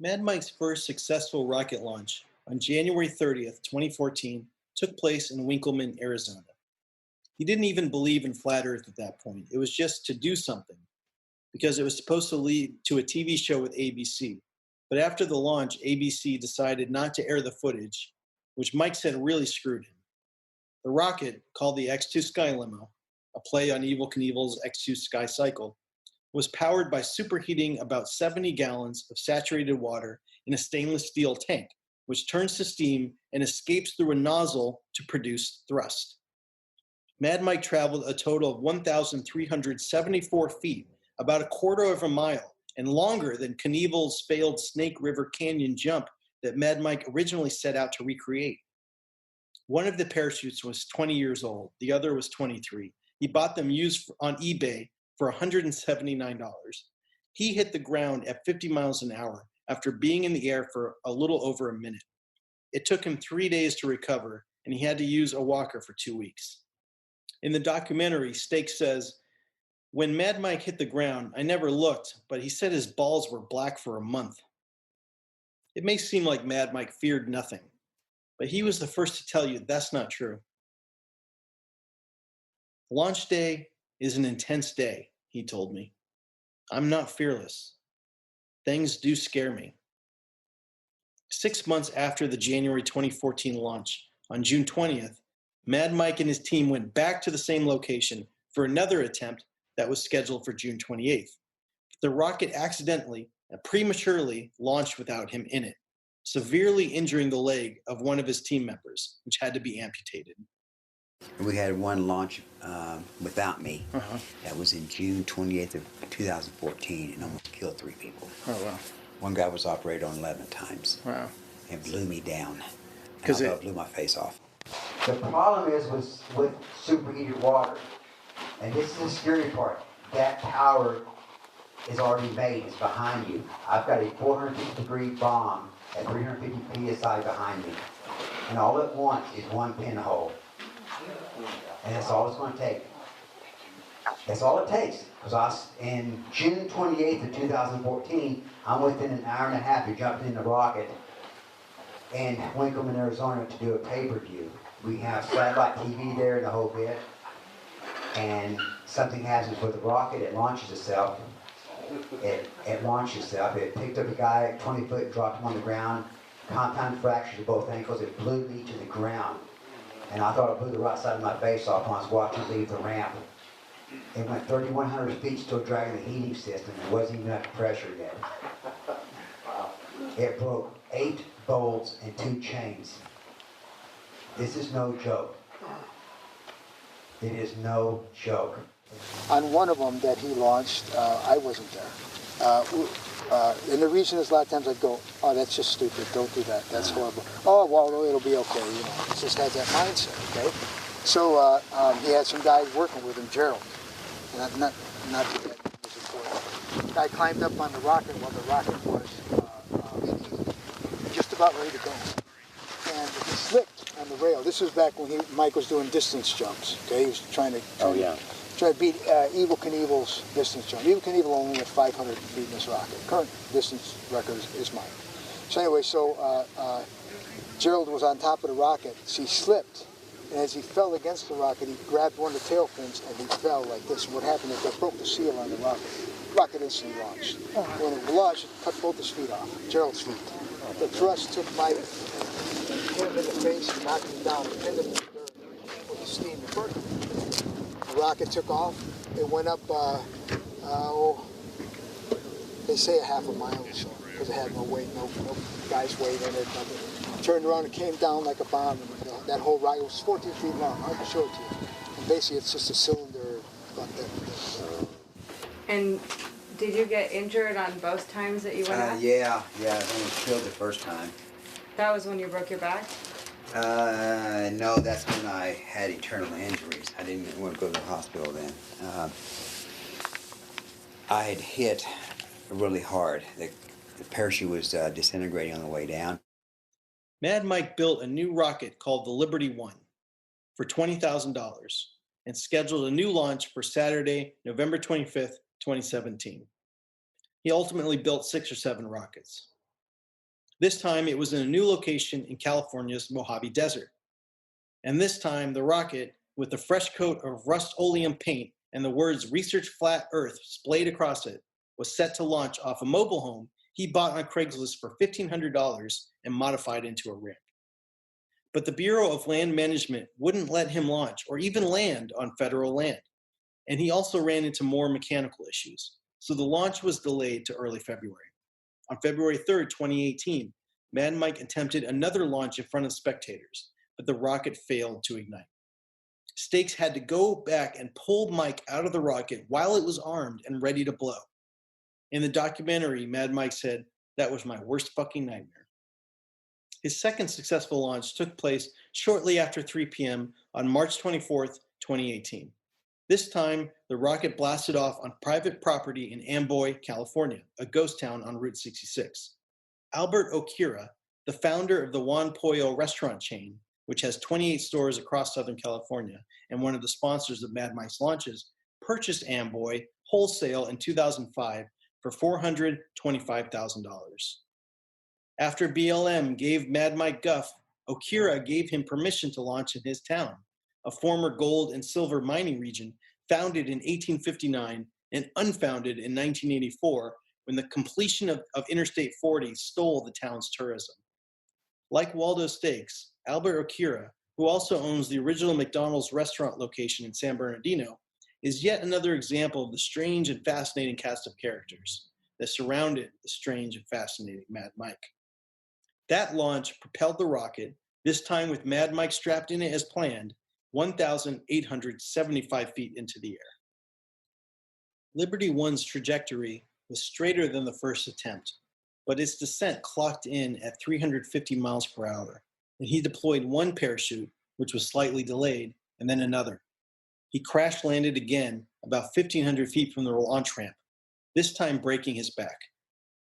Mad Mike's first successful rocket launch on January 30th, 2014, took place in Winkleman, Arizona. He didn't even believe in flat Earth at that point. It was just to do something, because it was supposed to lead to a TV show with ABC. But after the launch, ABC decided not to air the footage, which Mike said really screwed him. The rocket, called the X2 Sky Limo, a play on Evel Knievel's X2 Sky Cycle, was powered by superheating about 70 gallons of saturated water in a stainless steel tank, which turns to steam and escapes through a nozzle to produce thrust. Mad Mike traveled a total of 1,374 feet, about a quarter of a mile, and longer than Knievel's failed Snake River Canyon jump that Mad Mike originally set out to recreate. One of the parachutes was 20 years old, the other was 23. He bought them used on eBay for $179. He hit the ground at 50 miles an hour after being in the air for a little over a minute. It took him 3 days to recover, and he had to use a walker for 2 weeks. In the documentary, Stakes says, "When Mad Mike hit the ground, I never looked, but he said his balls were black for a month." It may seem like Mad Mike feared nothing, but he was the first to tell you that's not true. "Launch day is an intense day," he told me. "I'm not fearless. Things do scare me." 6 months after the January 2014 launch, on June 20th, Mad Mike and his team went back to the same location for another attempt that was scheduled for June 28th. The rocket accidentally and prematurely launched without him in it, severely injuring the leg of one of his team members, which had to be amputated. We had one launch without me. That was in June 28th of 2014 and almost killed 3 people. Oh, wow. One guy was operated on 11 times. Wow. It blew me down. Because it blew my face off. The problem is with superheated water, and this is the scary part, that power is already made, it's behind you. I've got a 450-degree bomb at 350 psi behind me, and all it wants is one pinhole. And that's all it's going to take. That's all it takes. Because in June 28th of 2014, I'm within an hour and a half of jumping in the rocket in Winkleman, Arizona to do a pay-per-view. We have satellite TV there and the whole bit. And something happens with the rocket, it launches itself. It launched itself. It picked up a guy at 20 foot, dropped him on the ground, compound fractures of both ankles. It blew me to the ground. And I thought it blew the right side of my face off when I was watching it leave the ramp. It went 3,100 feet, still dragging the heating system. It wasn't even at pressure yet. It broke 8 bolts and 2 chains. This is no joke. It is no joke. On one of them that he launched, I wasn't there. And the reason is a lot of times I'd go, "Oh, that's just stupid, don't do that, that's horrible. Oh, well, it'll be okay, you know." He just has that mindset, okay? So he had some guys working with him, Gerald. And not that was important. The guy climbed up on the rocket while the rocket was just about ready to go. And he slipped on the rail. This was back when Mike was doing distance jumps, okay? He was trying to beat Evel Knievel's distance jump. Evel Knievel only went 500 feet in this rocket. Current distance record is mine. So anyway, Gerald was on top of the rocket. So he slipped, and as he fell against the rocket, he grabbed one of the tail fins and he fell like this. And what happened is that broke the seal on the rocket. The rocket instantly launched. When it launched, it cut both his feet off, Gerald's feet. The thrust took Mike and hit him in the face and knocked him down and pinned him in the dirt with the steam. The rocket took off. It went up, they say a half a mile or so, because it had no weight, no guy's weight in it, nothing. Turned around and came down like a bomb. And that whole rocket was 14 feet long. I can show it to you. And basically, it's just a cylinder about that. And did you get injured on both times that you went up? Yeah, I was killed the first time. That was when you broke your back? No, that's when I had internal injuries. I didn't want to go to the hospital then. I had hit really hard. The parachute was disintegrating on the way down. Mad Mike built a new rocket called the Liberty One for $20,000 and scheduled a new launch for Saturday, November 25th, 2017. He ultimately built 6 or 7 rockets. This time it was in a new location in California's Mojave Desert. And this time the rocket, with a fresh coat of Rust-Oleum paint and the words "Research Flat Earth" splayed across it, was set to launch off a mobile home he bought on Craigslist for $1,500 and modified into a ramp. But the Bureau of Land Management wouldn't let him launch or even land on federal land. And he also ran into more mechanical issues. So the launch was delayed to early February. On February 3rd, 2018, Mad Mike attempted another launch in front of spectators, but the rocket failed to ignite. Stakes had to go back and pull Mike out of the rocket while it was armed and ready to blow. In the documentary, Mad Mike said, "That was my worst fucking nightmare." His second successful launch took place shortly after 3 p.m. on March 24th, 2018. This time, the rocket blasted off on private property in Amboy, California, a ghost town on Route 66. Albert Okira, the founder of the Juan Pollo restaurant chain, which has 28 stores across Southern California and one of the sponsors of Mad Mike's launches, purchased Amboy wholesale in 2005 for $425,000. After BLM gave Mad Mike guff, Okira gave him permission to launch in his town, a former gold and silver mining region founded in 1859 and unfounded in 1984 when the completion of Interstate 40 stole the town's tourism. Like Waldo Stakes, Albert Okira, who also owns the original McDonald's restaurant location in San Bernardino, is yet another example of the strange and fascinating cast of characters that surrounded the strange and fascinating Mad Mike. That launch propelled the rocket, this time with Mad Mike strapped in it as planned, 1,875 feet into the air. Liberty One's trajectory was straighter than the first attempt, but its descent clocked in at 350 miles per hour, and he deployed one parachute, which was slightly delayed, and then another. He crash landed again about 1,500 feet from the launch ramp, this time breaking his back.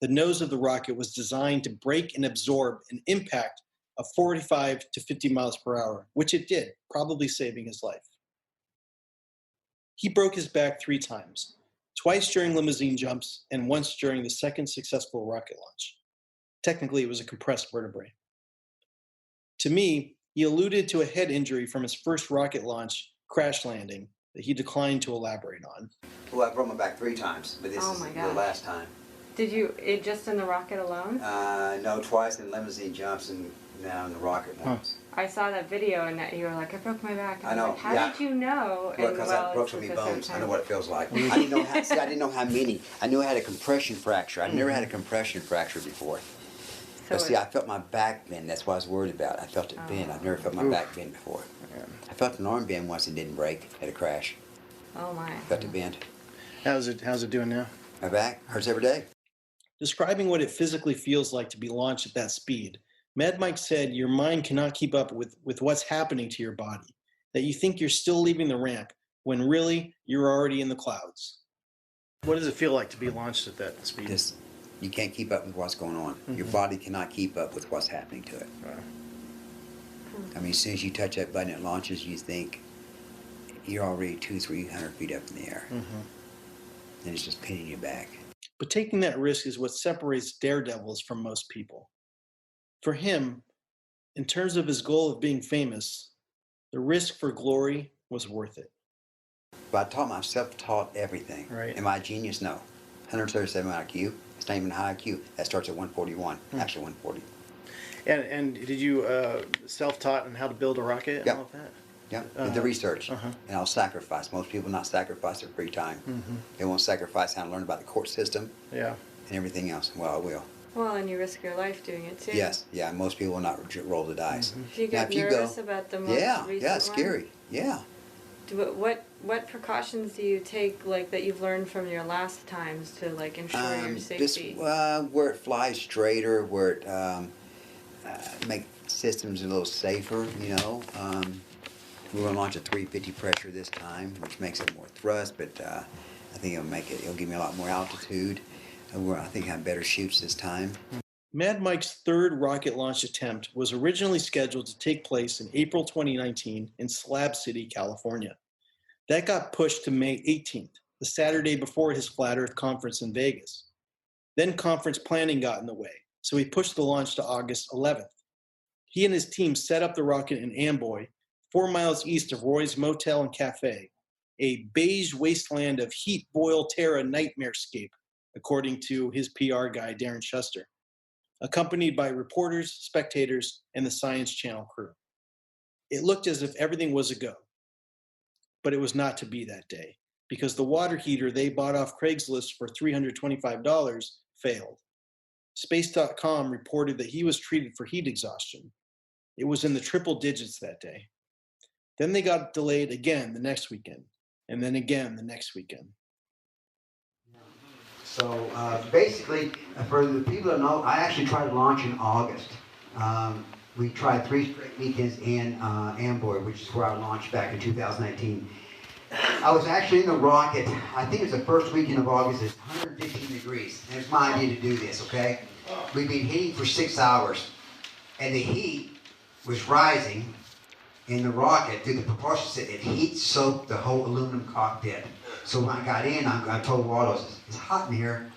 The nose of the rocket was designed to brake and absorb an impact of 45 to 50 miles per hour, which it did, probably saving his life. He broke his back 3 times, twice during limousine jumps and once during the second successful rocket launch. Technically, it was a compressed vertebrae. To me, he alluded to a head injury from his first rocket launch crash landing that he declined to elaborate on. Well, I broke my back 3 times, but this is the last time. Did you, just in the rocket alone? No, twice in limousine jumps and now in the rocket once. I saw that video and you were like, I broke my back. And I know. Like, how did you know? Well, because I broke so many bones. I know what it feels like. I didn't know how. See, I didn't know how many. I knew I had a compression fracture. I never had a compression fracture before. But see, I felt my back bend. That's what I was worried about. I felt it bend. I've never felt my back bend before. I felt an arm bend once and didn't break at a crash. Oh my. Felt it bend. How's it doing now? My back hurts every day. Describing what it physically feels like to be launched at that speed, Mad Mike said your mind cannot keep up with what's happening to your body, that you think you're still leaving the ramp when really you're already in the clouds. What does it feel like to be launched at that speed? You can't keep up with what's going on. Mm-hmm. Your body cannot keep up with what's happening to it. Right. I mean, as soon as you touch that button, it launches, you think you're already 200-300 feet up in the air. Mm-hmm. And it's just pinning you back. But taking that risk is what separates daredevils from most people. For him, in terms of his goal of being famous, the risk for glory was worth it. But I taught myself, taught everything. Right. Am I a genius? No. 137 IQ. It's not even high IQ. That starts at 141. Actually 140. And did you self-taught on how to build a rocket and all of that? Yeah, with the research. And I'll sacrifice. Most people not sacrifice their free time. They won't sacrifice how to learn about the court system and everything else. Well, I will. Well, and you risk your life doing it too. Yes, yeah. Most people will not roll the dice. Do you get nervous about the most recent it's scary. Yeah. What precautions do you take, like, that you've learned from your last times to, like, ensure your safety? Where it flies straighter, where it make systems a little safer, you know. We're going to launch a 350 pressure this time, which makes it more thrust, but I think it'll give me a lot more altitude. I think I have better chutes this time. Mad Mike's third rocket launch attempt was originally scheduled to take place in April 2019 in Slab City, California. That got pushed to May 18th, the Saturday before his Flat Earth conference in Vegas. Then conference planning got in the way, so he pushed the launch to August 11th. He and his team set up the rocket in Amboy, 4 miles east of Roy's Motel and Cafe, a beige wasteland of heat boil terror nightmarescape, according to his PR guy, Darren Shuster, accompanied by reporters, spectators, and the Science Channel crew. It looked as if everything was a go, but it was not to be that day, because the water heater they bought off Craigslist for $325 failed. Space.com reported that he was treated for heat exhaustion. It was in the triple digits that day. Then they got delayed again the next weekend, and then again the next weekend. So basically, for the people that know, I actually tried to launch in August. We tried 3 straight weekends in Amboy, which is where I launched back in 2019. I was actually in the rocket, I think it was the first weekend of August, it's 115 degrees. And it's my idea to do this, okay? We've been heating for 6 hours, and the heat was rising in the rocket through the propulsion system. It heat soaked the whole aluminum cockpit. So when I got in, I told Waldo, it's hot in here.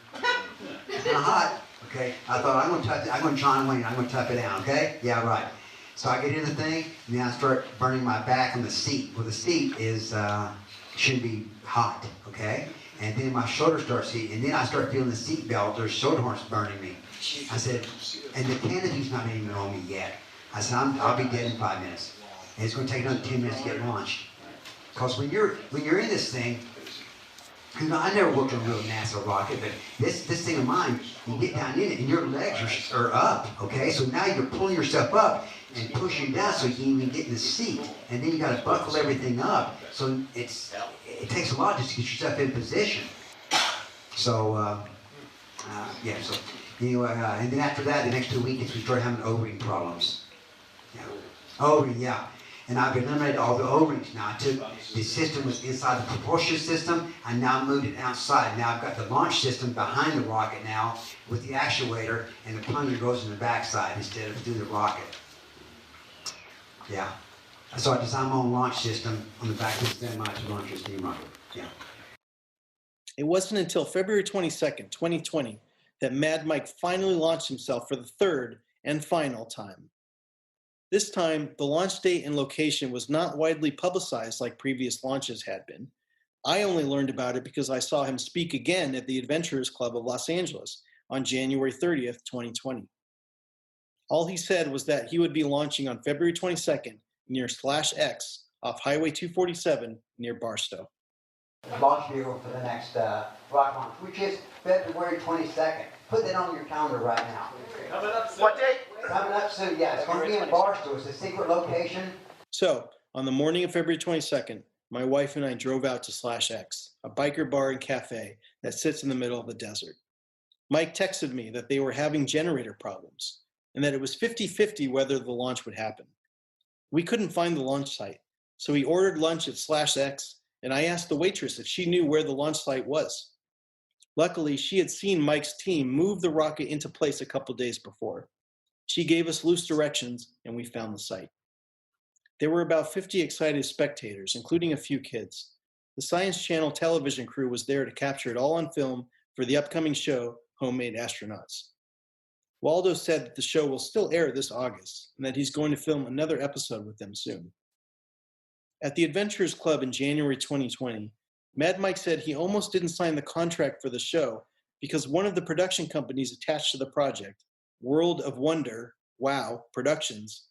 It's not hot. Okay, I thought, I'm going to touch it. I'm going to John Wayne. I'm going to tough it down, okay? Yeah, right. So I get in the thing, and then I start burning my back on the seat. Well, the seat is shouldn't be hot, okay? And then my shoulder starts heating, and then I start feeling the seat belt or shoulder harness burning me. I said, and the canopy's not even on me yet. I said, I'll be dead in 5 minutes. And it's going to take another 10 minutes to get launched. Because when you're in this thing, you know, I never worked on a real NASA rocket, but this thing of mine, you get down in it and your legs are up, okay? So now you're pulling yourself up and pushing down so you can even get in the seat. And then you got to buckle everything up. So it takes a lot just to get yourself in position. So, yeah, so anyway, and then after that, the next 2 weekends, we started having O-ring problems. Yeah. O-ring, yeah. And I've eliminated all the O-rings now. I took the system was inside the propulsion system. I now moved it outside. Now I've got the launch system behind the rocket now with the actuator, and the plunger goes in the backside instead of through the rocket. Yeah. So I designed my own launch system on the back of the stem to launch a steam rocket. Yeah. It wasn't until February 22nd, 2020, that Mad Mike finally launched himself for the third and final time. This time, the launch date and location was not widely publicized like previous launches had been. I only learned about it because I saw him speak again at the Adventurers Club of Los Angeles on January 30th, 2020. All he said was that he would be launching on February 22nd near /X off Highway 247 near Barstow. Launch vehicle for the next rocket launch, which is February 22nd. Put that on your calendar right now. Coming up soon. What date? Coming up soon, yeah. It's going to be in Barstow. It's a secret location. So, on the morning of February 22nd, my wife and I drove out to /X, a biker bar and cafe that sits in the middle of the desert. Mike texted me that they were having generator problems and that it was 50-50 whether the launch would happen. We couldn't find the launch site, so we ordered lunch at /X, and I asked the waitress if she knew where the launch site was. Luckily, she had seen Mike's team move the rocket into place a couple days before. She gave us loose directions, and we found the site. There were about 50 excited spectators, including a few kids. The Science Channel television crew was there to capture it all on film for the upcoming show, Homemade Astronauts. Waldo said that the show will still air this August, and that he's going to film another episode with them soon. At the Adventurers Club in January 2020, Mad Mike said he almost didn't sign the contract for the show because one of the production companies attached to the project, World of Wonder, WOW Productions,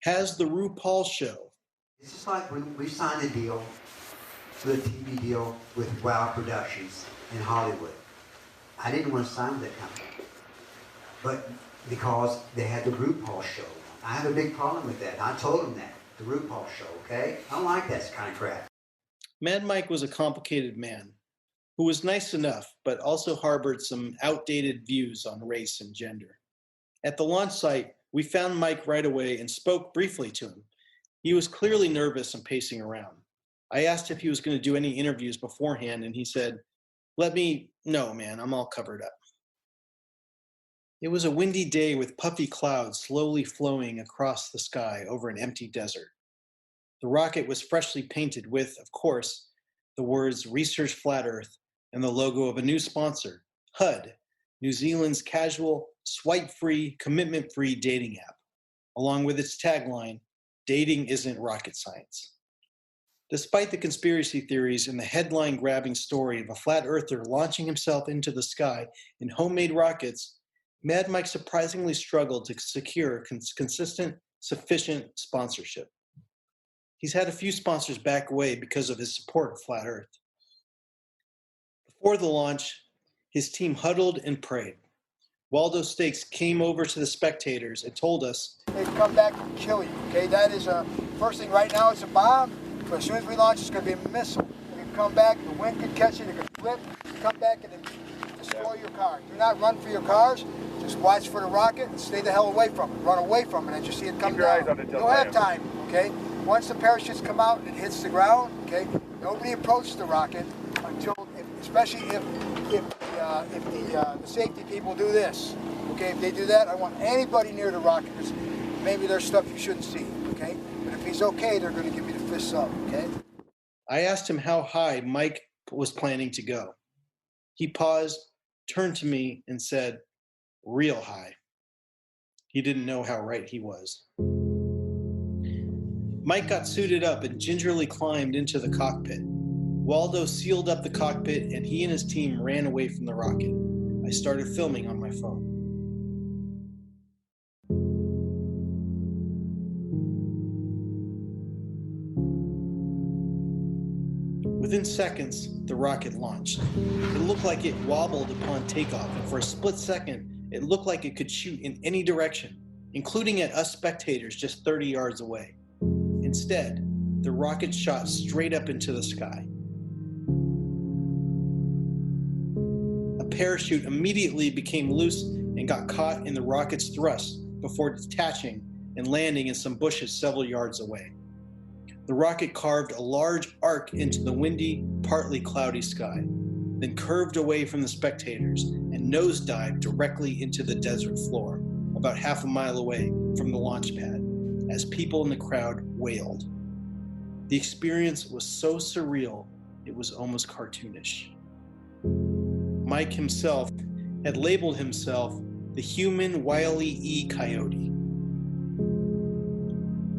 has the RuPaul show. It's just like when we signed a deal, the TV deal with WOW Productions in Hollywood. I didn't want to sign with that company, but because they had the RuPaul show. I have a big problem with that. I told them that, the RuPaul show, okay? I don't like that kind of crap. Mad Mike was a complicated man who was nice enough, but also harbored some outdated views on race and gender. At the launch site, we found Mike right away and spoke briefly to him. He was clearly nervous and pacing around. I asked if he was going to do any interviews beforehand, and he said, "No, man, I'm all covered up." It was a windy day with puffy clouds slowly flowing across the sky over an empty desert. The rocket was freshly painted with, of course, the words Research Flat Earth and the logo of a new sponsor, HUD, New Zealand's casual, swipe-free, commitment-free dating app, along with its tagline, "Dating isn't rocket science." Despite the conspiracy theories and the headline-grabbing story of a flat earther launching himself into the sky in homemade rockets, Mad Mike surprisingly struggled to secure consistent, sufficient sponsorship. He's had a few sponsors back away because of his support of Flat Earth. Before the launch, his team huddled and prayed. Waldo Stakes came over to the spectators and told us, They come back and kill you, okay? That is first thing right now, it's a bomb, but as soon as we launch, it's going to be a missile. They can come back, the wind could catch it, it could flip, come back and destroy your car. Do not run for your cars, just watch for the rocket and stay the hell away from it. Run away from it as you see it come down. You'll have time, okay? Once the parachutes come out and it hits the ground, okay, nobody approaches the rocket until, especially if the safety people do this, okay? If they do that, I want anybody near the rocket, because maybe there's stuff you shouldn't see, okay? But if he's okay, they're going to give me the fists up, okay? I asked him how high Mike was planning to go. He paused, turned to me, and said, "Real high." He didn't know how right he was. Mike got suited up and gingerly climbed into the cockpit. Waldo sealed up the cockpit and he and his team ran away from the rocket. I started filming on my phone. Within seconds, the rocket launched. It looked like it wobbled upon takeoff, and for a split second, it looked like it could shoot in any direction, including at us spectators just 30 yards away. Instead, the rocket shot straight up into the sky. A parachute immediately became loose and got caught in the rocket's thrust before detaching and landing in some bushes several yards away. The rocket carved a large arc into the windy, partly cloudy sky, then curved away from the spectators and nosedived directly into the desert floor, about half a mile away from the launch pad, as people in the crowd wailed. The experience was so surreal, it was almost cartoonish. Mike himself had labeled himself the human Wile E. Coyote.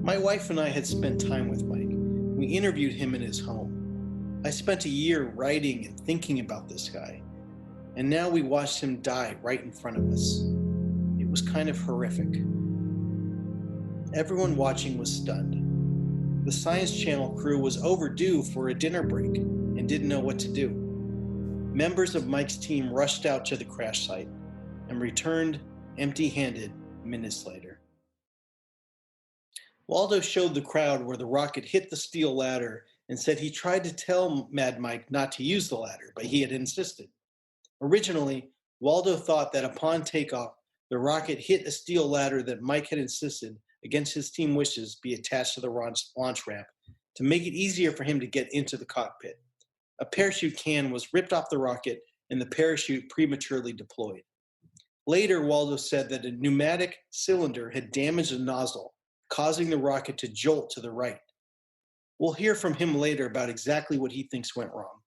My wife and I had spent time with Mike. We interviewed him in his home. I spent a year writing and thinking about this guy, and now we watched him die right in front of us. It was kind of horrific. Everyone watching was stunned. The Science Channel crew was overdue for a dinner break and didn't know what to do. Members of Mike's team rushed out to the crash site and returned empty-handed minutes later. Waldo showed the crowd where the rocket hit the steel ladder and said he tried to tell Mad Mike not to use the ladder, but he had insisted. Originally, Waldo thought that upon takeoff, the rocket hit a steel ladder that Mike had insisted, against his team wishes, be attached to the launch ramp to make it easier for him to get into the cockpit. A parachute can was ripped off the rocket and the parachute prematurely deployed. Later, Waldo said that a pneumatic cylinder had damaged the nozzle, causing the rocket to jolt to the right. We'll hear from him later about exactly what he thinks went wrong.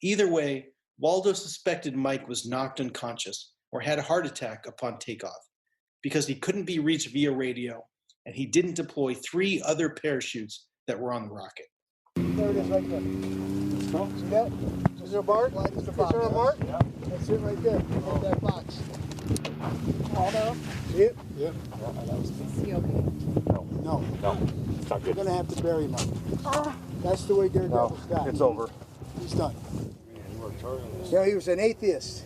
Either way, Waldo suspected Mike was knocked unconscious or had a heart attack upon takeoff because he couldn't be reached via radio and he didn't deploy 3 other parachutes that were on the rocket. There it is right there. See that? Is there a mark? Is there a mark? Yeah. That's it right there. In that box. Waldo? See it? Yeah. Is he okay? No. No, it's not You're good. going to have to bury Mike. That's the way Daredevil's got. It's over. He's done. You know, he was an atheist.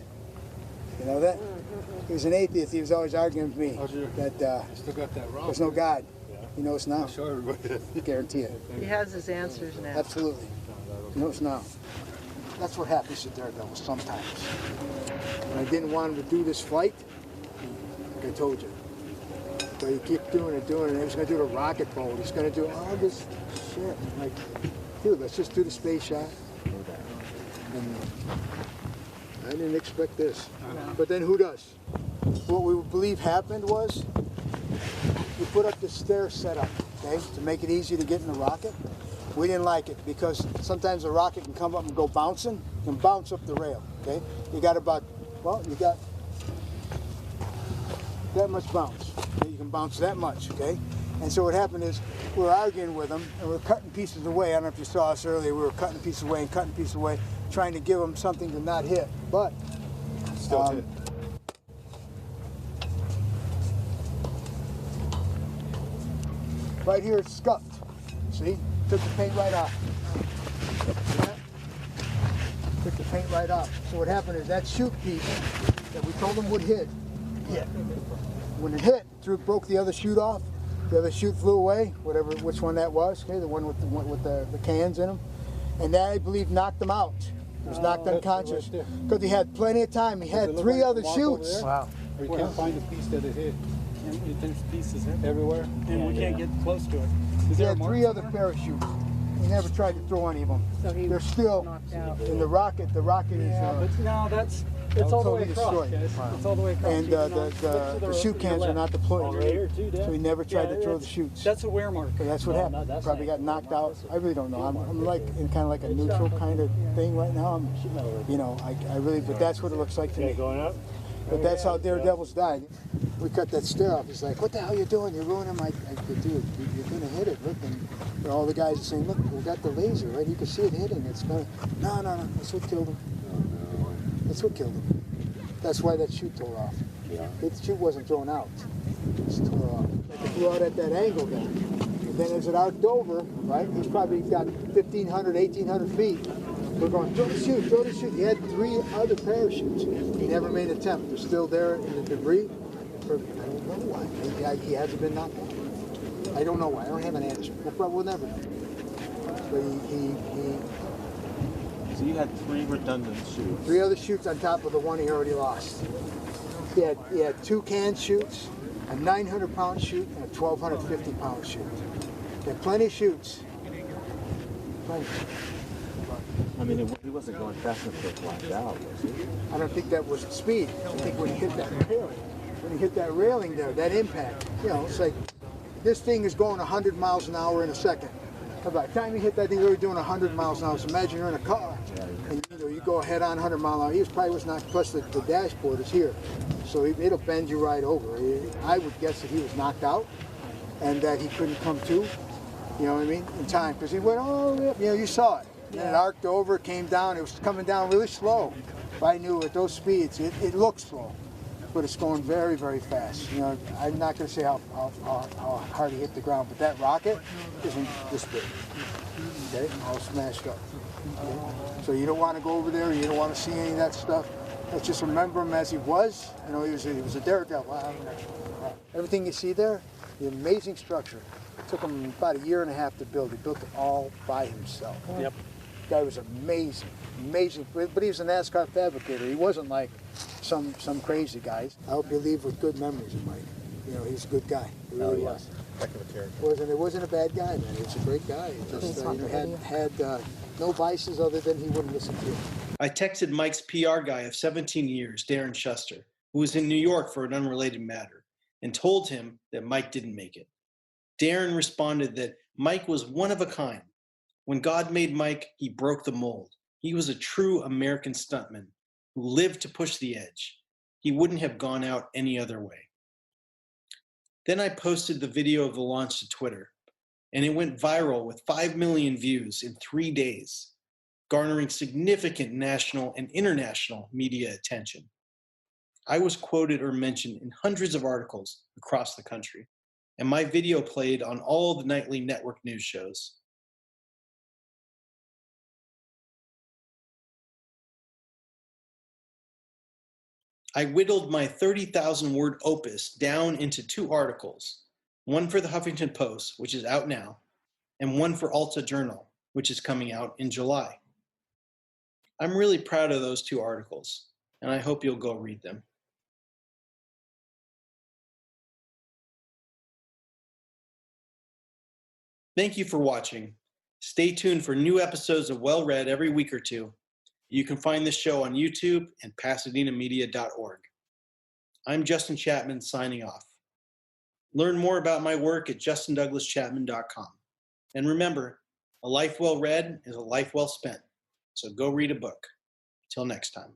You know that? He was an atheist. He was always arguing with me that Still got that wrong. there's no God. He knows now. Show everybody. Guarantee it. He has his answers now. Absolutely. He knows now. That's what happens to Daredevil sometimes. When I didn't want him to do this flight, like I told you. So he kept doing it. He was going to do the rocket boat. He's going to do all this shit. I'm like, dude, let's just do the space shot. And I didn't expect this. But then who does? What we believe happened was we put up this stair setup, okay, to make it easy to get in the rocket. We didn't like it because sometimes the rocket can come up and go bouncing and bounce up the rail, okay? You got about well, you got that much bounce. Okay? You can bounce that much, okay? And so what happened is we were arguing with them, and we were cutting pieces away. I don't know if you saw us earlier. We were cutting pieces away and cutting pieces away, trying to give them something to not hit. But still hit. Right here it's scuffed. See? Took the paint right off. See that? Took the paint right off. So what happened is that chute piece that we told them would hit. When it hit, broke the other chute off. The other chute flew away, which one that was, okay, the one with the cans in them. And that, I believe, knocked them out. He was knocked unconscious. Because he had plenty of time. He had 3 other chutes. Wow. We can't find the piece that it hit. And there's pieces everywhere, and we can't get close to it. He had 3 other parachutes. He never tried to throw any of them. So they're still in the rocket. The rocket is. But no, it's all the way across, guys. It's all the way across. And the chute cans are not deployed. So he never tried to throw the chutes. That's a wear mark. So that's what happened. Probably got knocked out. I really don't know. I'm like in kind of like a neutral kind of thing right now. I really, but that's what it looks like to me. Going up. But that's how Daredevils died. We cut that stair off. He's like, "What the hell are you doing? You're ruining my." I said, "Dude, you're gonna hit it. Look." And all the guys are saying, "Look, we got the laser, right? You can see it hitting. It's gonna." No. That's what killed him. That's what killed him. That's why that chute tore off. Yeah. The chute wasn't thrown out. It was tore off. It flew out at that angle then. And then as it arced over, right? He's probably got 1,500, 1,800 feet. We're going, throw the chute, throw the chute. He had 3 other parachutes. He never made an attempt. They're still there in the debris. I don't know why. He hasn't been knocked out. I don't know why. I don't have an answer. We'll never know. But So you had 3 redundant chutes. 3 other chutes on top of the one he already lost. He had 2 canned chutes, a 900-pound chute, and a 1,250-pound chute. He had plenty of chutes. Plenty. I mean, he wasn't going fast enough to flash out, was he? I don't think that was the speed. I think when he hit that railing there, that impact, it's like this thing is going 100 miles an hour in a second. By the time you hit that thing, we were doing 100 miles an hour. So imagine you're in a car, and you go head on 100 miles an hour. He probably was not. Plus the dashboard is here, so it'll bend you right over. I would guess that he was knocked out, and that he couldn't come to. You know what I mean? In time, because he went all the way up. You saw it. And it arced over, came down. It was coming down really slow. If I knew at those speeds, it looked slow, but it's going very, very fast. I'm not going to say how hard he hit the ground, but that rocket isn't this big. Okay, all smashed up. Okay? So you don't want to go over there. You don't want to see any of that stuff. Let's just remember him as he was. He was a daredevil. Everything you see there, the amazing structure. It took him about 1.5 years to build. He built it all by himself. Yep. The guy was amazing. But he was a NASCAR fabricator. He wasn't like some crazy guys. I hope you leave with good memories of Mike. He's a good guy. He really was. Heck of a character. It wasn't a bad guy, man. He was a great guy. He just had no vices other than he wouldn't listen to you. I texted Mike's PR guy of 17 years, Darren Shuster, who was in New York for an unrelated matter, and told him that Mike didn't make it. Darren responded that Mike was one of a kind. When God made Mike, he broke the mold. He was a true American stuntman who lived to push the edge. He wouldn't have gone out any other way. Then I posted the video of the launch to Twitter, and it went viral with 5 million views in 3 days, garnering significant national and international media attention. I was quoted or mentioned in hundreds of articles across the country, and my video played on all the nightly network news shows. I whittled my 30,000-word opus down into 2 articles, one for the Huffington Post, which is out now, and one for Alta Journal, which is coming out in July. I'm really proud of those 2 articles, and I hope you'll go read them. Thank you for watching. Stay tuned for new episodes of Well Read every week or 2. You can find this show on YouTube and PasadenaMedia.org. I'm Justin Chapman signing off. Learn more about my work at JustinDouglasChapman.com. And remember, a life well read is a life well spent. So go read a book. Till next time.